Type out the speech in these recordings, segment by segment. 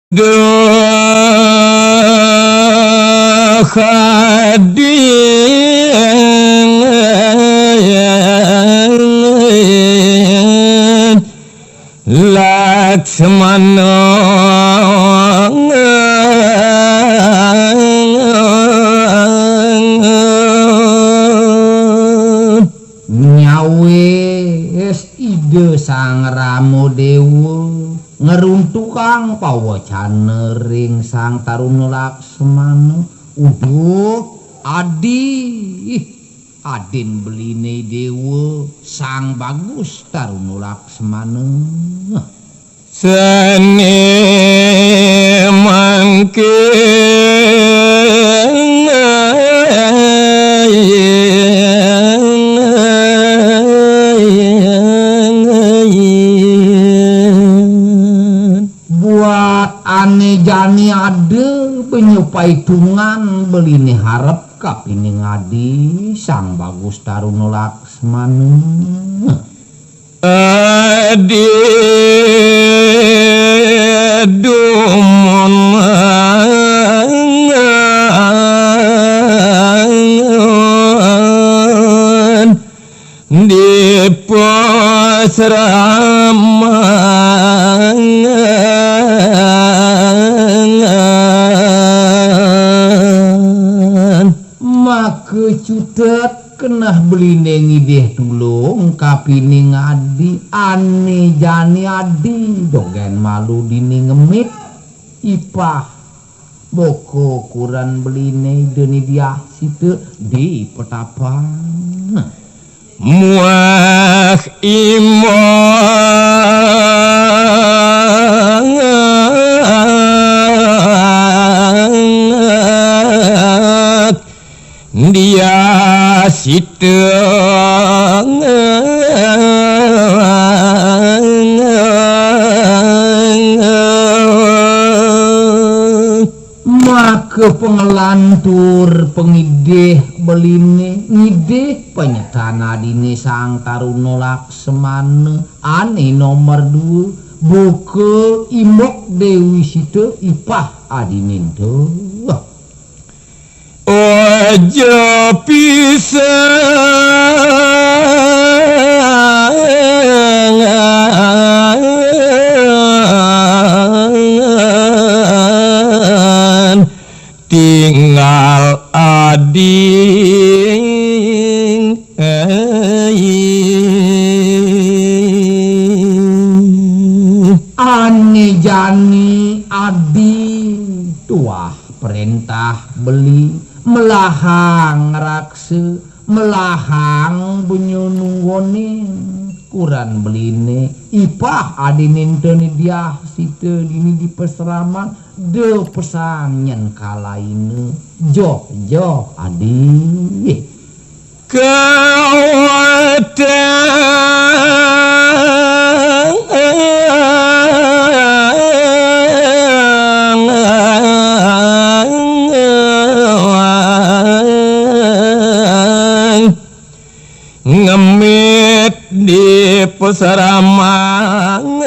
Hadir Laksmana nyawe ide sang Rama Dewa ngeruntukang pawacana ring sang Taruna Laksmana. Uduh adi adin beline dewa sang bagus Taruna Laksmana sene mangke buat ane jani ade penyupai tungan beline harap kapini ngadi sang bagus Taruna Laksmana adi dumon di pasraman maka cutet kenah beline ngideh tulung kapini ngadi ane jani adi dogen malu dini ngemit ipah boko kuran beline deni dia situ di petapang muah imat dia situ maka pengelantur pengideh beline ngideh penyetana dini sang Taruna Laksmana ane nomor 2 buka imok Dewi situ ipah adinindo aja pisan tinggal ading ane jani ading tuah perintah beli melahang rakse melahang bunyununggoning kuran beline ipah adinin teni dia situ dini di peseraman de pesanyen kalaine jo adi ngemit di peseraman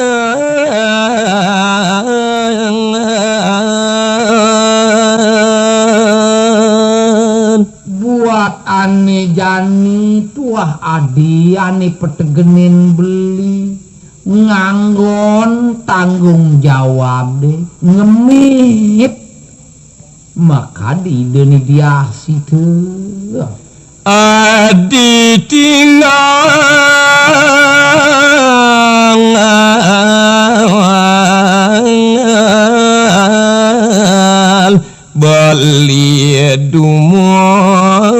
buat ane jani tuah adi ane petegenin beli nganggon tanggung jawab deh ngemit maka di deni dia situ adi tinggal bali dumong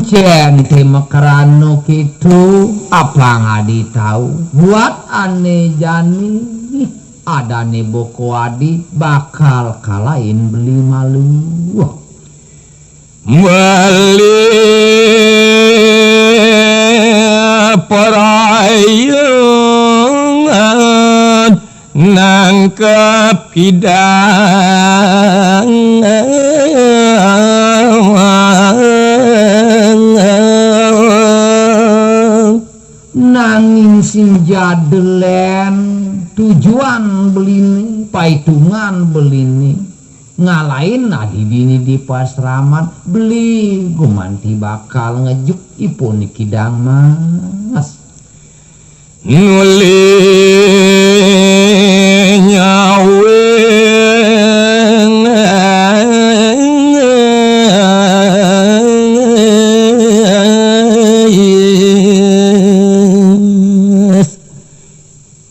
cen tema kerano kitu apa ngadi tahu buat ane jani adane boko adi bakal kalahin beli malu beli perayaan nangkep hidangan sing jadelen tujuan belini paitungan belini ngalain adi dini di pasraman beli gumanti bakal ngejuk ipun kidang mas nuli nyawe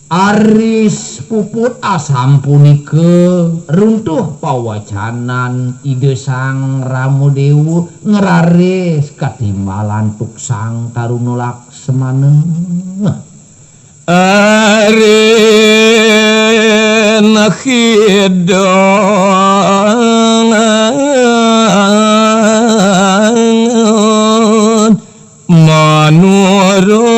Aris puput asam punike runtuh pawacanan ide sang Ramodewu ngeraris katimbalan tuk sang Taruna Laksmana arena hidang manurut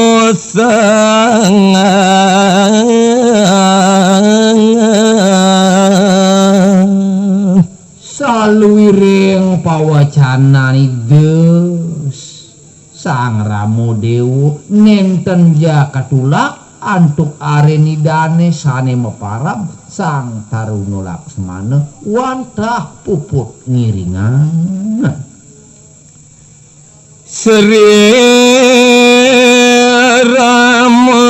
saluwiring pawacanan ides sang Ramodewu nenten jakatulak antuk arenidane sane meparab sang Taruna Laksmana wantah puput ngiringan Sri Rama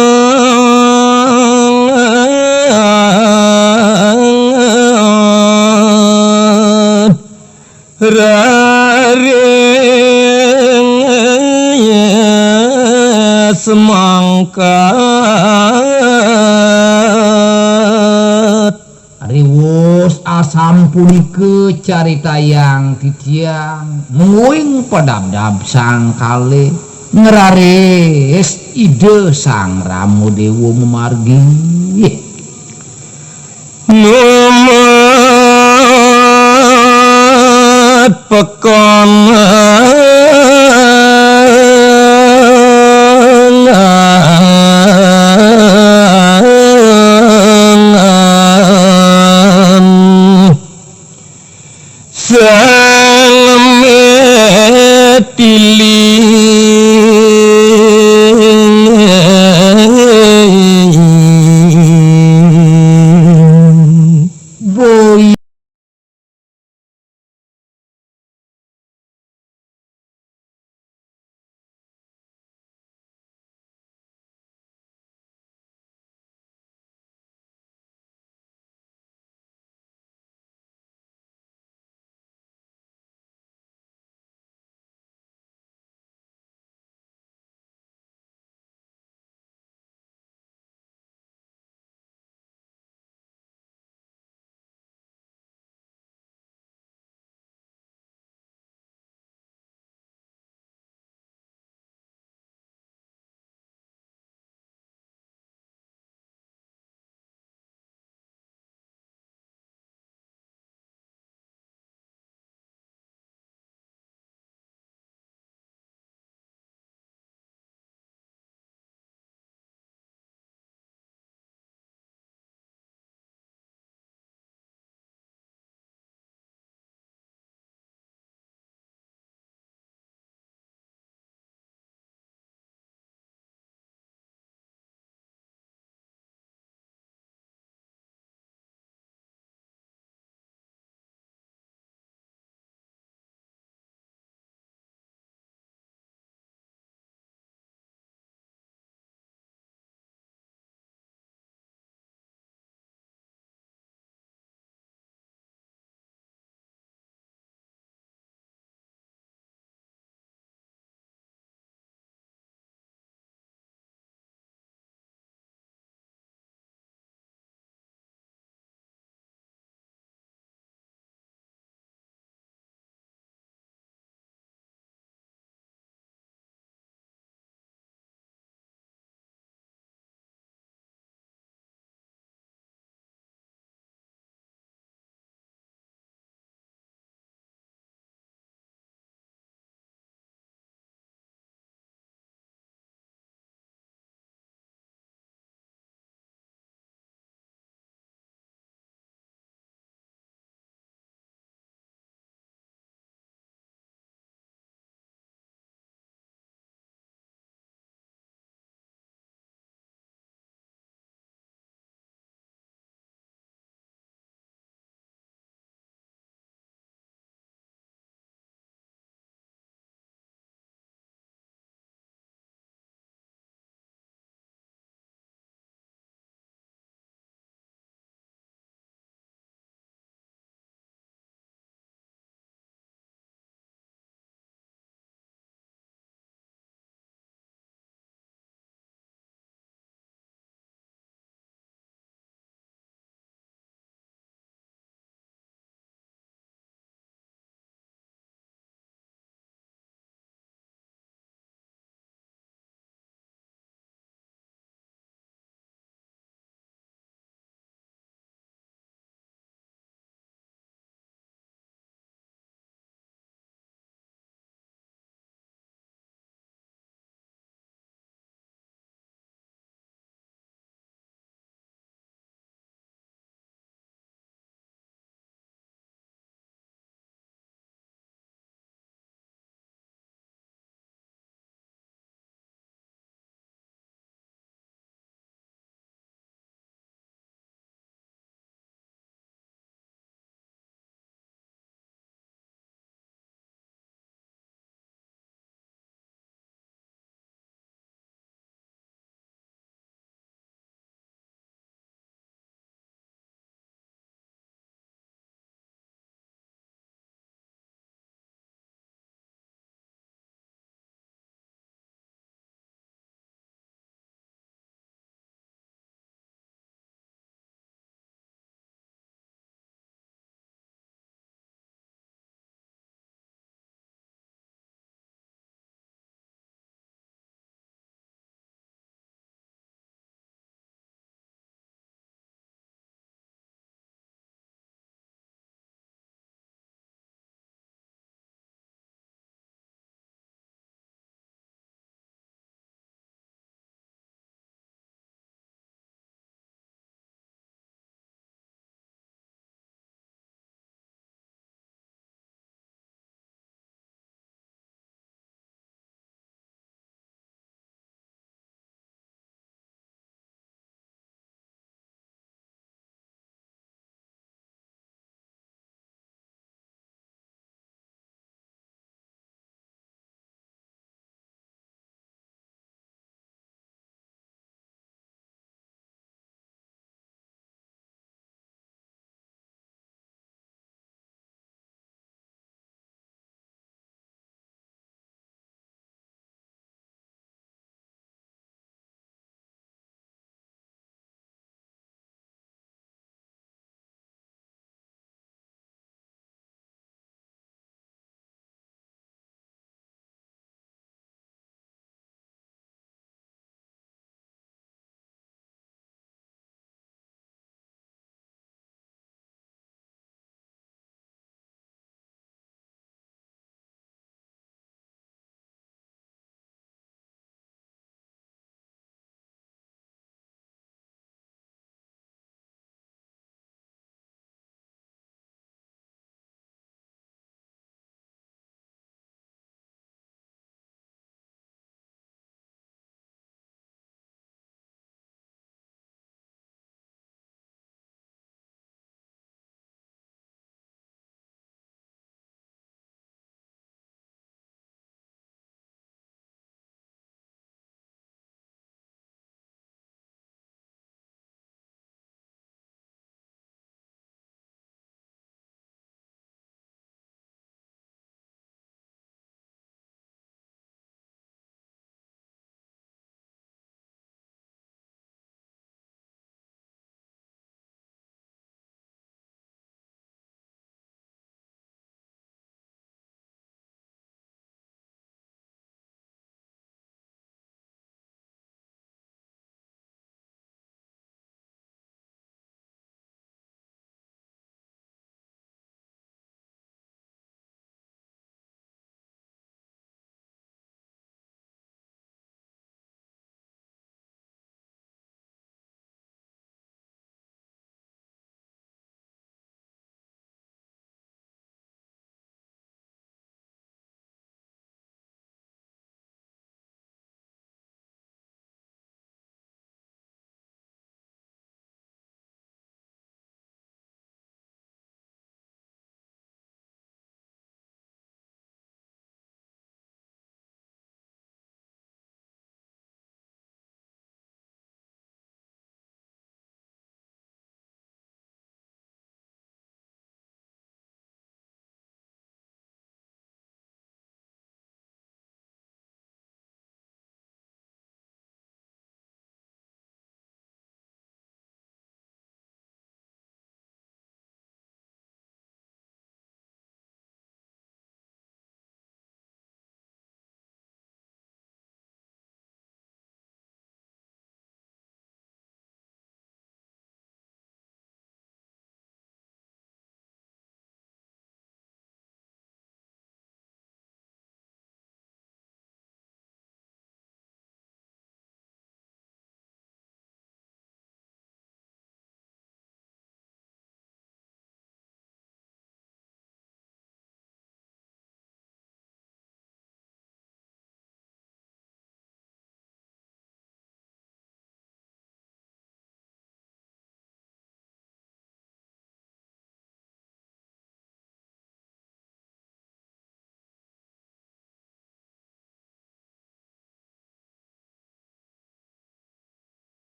raring semangkat riwus asam punike carita yang titiang muing padabdab sang kale ngeraris ide sang Ramodewu memargi numat pekon